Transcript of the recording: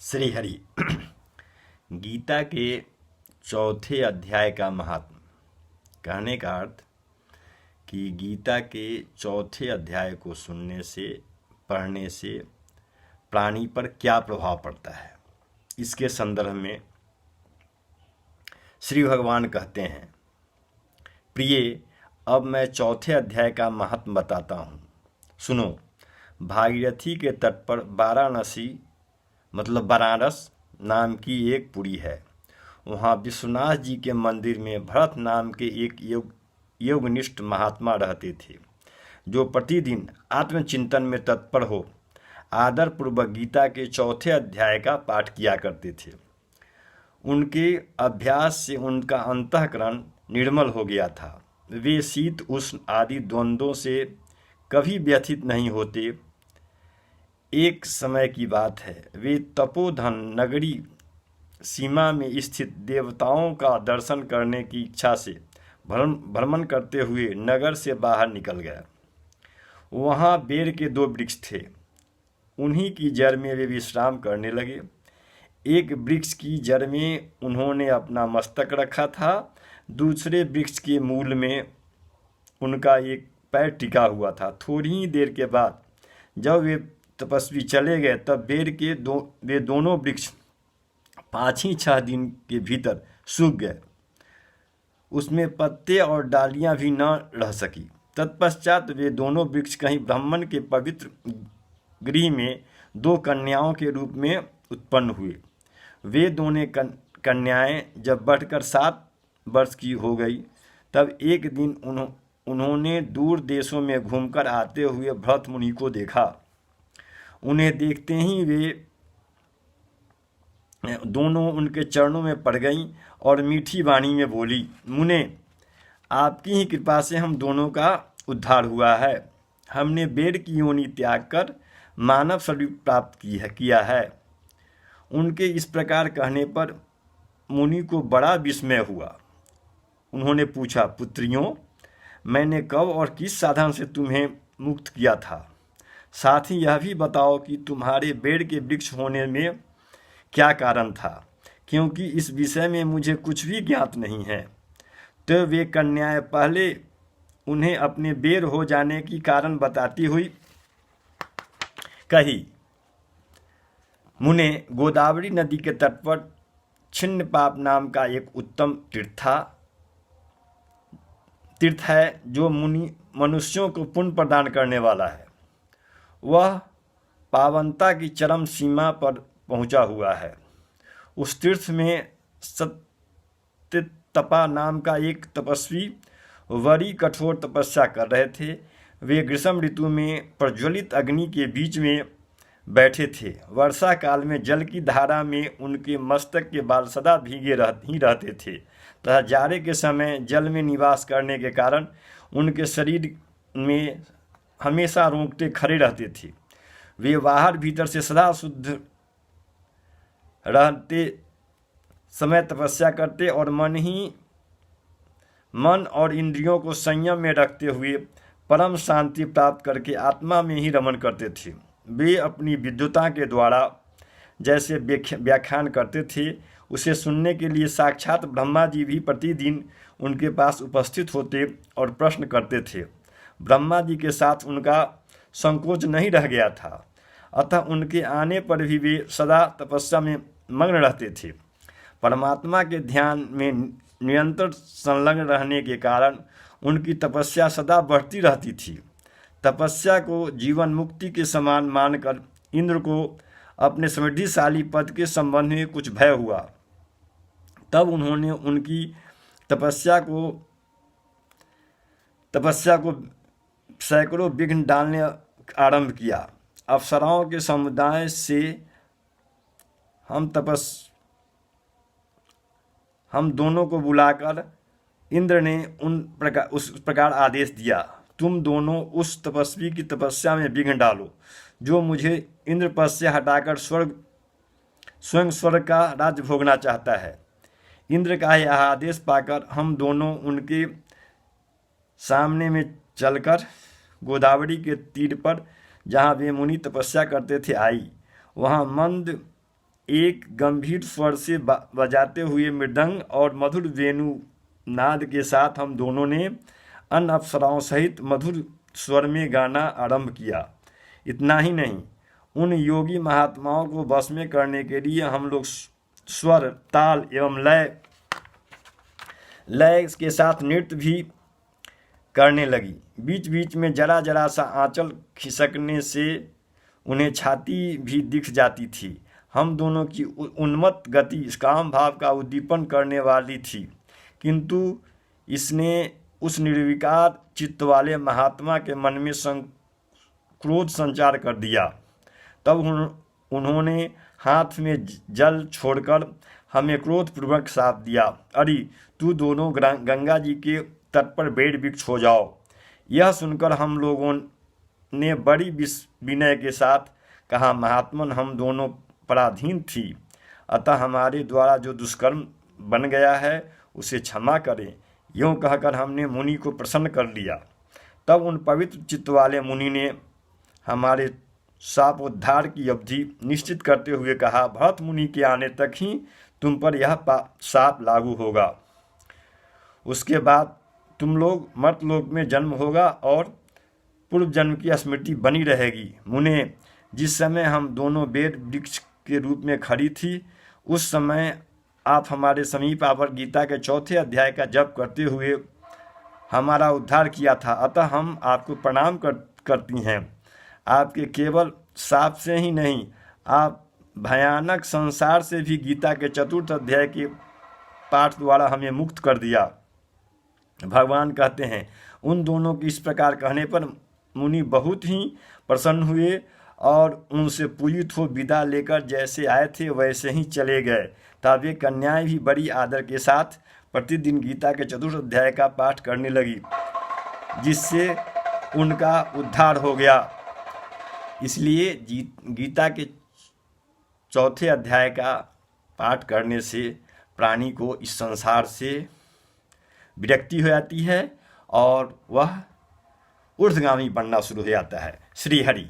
श्री हरि। गीता के चौथे अध्याय का महात्म। कहने का अर्थ कि गीता के चौथे अध्याय को सुनने से, पढ़ने से प्राणी पर क्या प्रभाव पड़ता है, इसके संदर्भ में श्री भगवान कहते हैं, प्रिय, अब मैं चौथे अध्याय का महात्म बताता हूँ। सुनो। भागीरथी के तट पर वाराणसी मतलब बनारस नाम की एक पुरी है। वहाँ विश्वनाथ जी के मंदिर में भरत नाम के एक योगनिष्ठ महात्मा रहते थे, जो प्रतिदिन आत्मचिंतन में तत्पर हो आदरपूर्वक गीता के चौथे अध्याय का पाठ किया करते थे। उनके अभ्यास से उनका अंतःकरण निर्मल हो गया था। वे शीत उष्ण आदि द्वंद्वों से कभी व्यथित नहीं होते। एक समय की बात है, वे तपोधन नगरी सीमा में स्थित देवताओं का दर्शन करने की इच्छा से भ्रमण करते हुए नगर से बाहर निकल गए। वहाँ बेर के 2 वृक्ष थे। उन्हीं की जड़ में वे विश्राम करने लगे। एक वृक्ष की जड़ में उन्होंने अपना मस्तक रखा था, दूसरे वृक्ष के मूल में उनका एक पैर टिका हुआ था। थोड़ी ही देर के बाद जब वे तपस्वी चले गए, तब वे दोनों वृक्ष 5-6 दिन के भीतर सूख गए। उसमें पत्ते और डालियां भी न रह सकी। तत्पश्चात वे दोनों वृक्ष कहीं ब्राह्मण के पवित्र गृह में 2 कन्याओं के रूप में उत्पन्न हुए। वे दोनों कन्याएं जब बढ़कर 7 वर्ष की हो गई, तब एक दिन उन्होंने दूर देशों में घूमकर आते हुए भरत मुनि को देखा। उन्हें देखते ही वे दोनों उनके चरणों में पड़ गईं और मीठी वाणी में बोली, मुने, आपकी ही कृपा से हम दोनों का उद्धार हुआ है। हमने बेर की योनि त्याग कर मानव स्वरूप प्राप्त किया है। उनके इस प्रकार कहने पर मुनि को बड़ा विस्मय हुआ। उन्होंने पूछा, पुत्रियों, मैंने कब और किस साधन से तुम्हें मुक्त किया था? साथ ही यह भी बताओ कि तुम्हारे बेर के वृक्ष होने में क्या कारण था, क्योंकि इस विषय में मुझे कुछ भी ज्ञात नहीं है। तो वे कन्याएं पहले उन्हें अपने बेर हो जाने की कारण बताती हुई कही, मुने, गोदावरी नदी के तट पर छिन्न पाप नाम का एक उत्तम तीर्थ है, जो मनुष्यों को पुण्य प्रदान करने वाला है। वह पावनता की चरम सीमा पर पहुंचा हुआ है। उस तीर्थ में सत्यतपा नाम का एक तपस्वी बड़ी कठोर तपस्या कर रहे थे। वे ग्रीष्म ऋतु में प्रज्वलित अग्नि के बीच में बैठे थे। वर्षा काल में जल की धारा में उनके मस्तक के बाल सदा भीगे ही रहते थे तथा जाड़े के समय जल में निवास करने के कारण उनके शरीर में हमेशा रोंगटे खड़े रहते थे। वे बाहर भीतर से सदा शुद्ध रहते समय तपस्या करते और मन और इंद्रियों को संयम में रखते हुए परम शांति प्राप्त करके आत्मा में ही रमण करते थे। वे अपनी विद्वता के द्वारा जैसे व्याख्यान करते थे, उसे सुनने के लिए साक्षात ब्रह्मा जी भी प्रतिदिन उनके पास उपस्थित होते और प्रश्न करते थे। ब्रह्मा जी के साथ उनका संकोच नहीं रह गया था, अतः उनके आने पर भी वे सदा तपस्या में मग्न रहते थे। परमात्मा के ध्यान में निरंतर संलग्न रहने के कारण उनकी तपस्या सदा बढ़ती रहती थी। तपस्या को जीवन मुक्ति के समान मानकर इंद्र को अपने समृद्धिशाली पद के संबंध में कुछ भय हुआ। तब उन्होंने उनकी तपस्या को सैकड़ों विघ्न डालने आरंभ किया। अप्सराओं के समुदाय से हम दोनों को बुलाकर इंद्र ने उस प्रकार आदेश दिया, तुम दोनों उस तपस्वी की तपस्या में विघ्न डालो जो मुझे इंद्र पद से हटाकर स्वयं स्वर्ग का राज्य भोगना चाहता है। इंद्र का यह आदेश पाकर हम दोनों उनके सामने में चलकर गोदावरी के तीर पर, जहाँ वे मुनि तपस्या करते थे, आई। वहाँ मंद एक गंभीर स्वर से बजाते हुए मृदंग और मधुर वेणु नाद के साथ हम दोनों ने अन्य अप्सराओं सहित मधुर स्वर में गाना आरंभ किया। इतना ही नहीं, उन योगी महात्माओं को वश में करने के लिए हम लोग स्वर, ताल एवं लय के साथ नृत्य भी करने लगी। बीच बीच में जरा जरा सा आंचल खिसकने से उन्हें छाती भी दिख जाती थी। हम दोनों की उन्मत्त गति काम भाव का उद्दीपन करने वाली थी, किंतु इसने उस निर्विकार चित्त वाले महात्मा के मन में क्रोध संचार कर दिया। तब उन्होंने हाथ में जल छोड़कर हमें क्रोधपूर्वक शाप दिया, अरे तू दोनों गंगा जी के तट पर बेड़ वृक्ष हो जाओ। यह सुनकर हम लोगों ने बड़ी विनय के साथ कहा, महात्मन हम दोनों पराधीन थी, अतः हमारे द्वारा जो दुष्कर्म बन गया है उसे क्षमा करें। यूँ कहकर हमने मुनि को प्रसन्न कर लिया। तब उन पवित्र चित्त वाले मुनि ने हमारे शापोद्धार की अवधि निश्चित करते हुए कहा, भरत मुनि के आने तक ही तुम पर यह शाप लागू होगा। उसके बाद तुम लोग मर्तलोक में जन्म होगा और पूर्व जन्म की स्मृति बनी रहेगी। मुने, जिस समय हम दोनों बेद वृक्ष के रूप में खड़ी थी, उस समय आप हमारे समीप आकर गीता के 4 अध्याय का जप करते हुए हमारा उद्धार किया था, अतः हम आपको प्रणाम करती हैं। आपके केवल शाप से ही नहीं, आप भयानक संसार से भी गीता के 4 अध्याय के पाठ द्वारा हमें मुक्त कर दिया। भगवान कहते हैं, उन दोनों के इस प्रकार कहने पर मुनि बहुत ही प्रसन्न हुए और उनसे पूजित हो विदा लेकर जैसे आए थे वैसे ही चले गए। तब वे कन्याएं भी बड़ी आदर के साथ प्रतिदिन गीता के 4 अध्याय का पाठ करने लगी, जिससे उनका उद्धार हो गया। इसलिए गीता के 4 अध्याय का पाठ करने से प्राणी को इस संसार से विरक्ति हो जाती है और वह ऊर्ध्वगामी बनना शुरू हो जाता है। श्री हरि।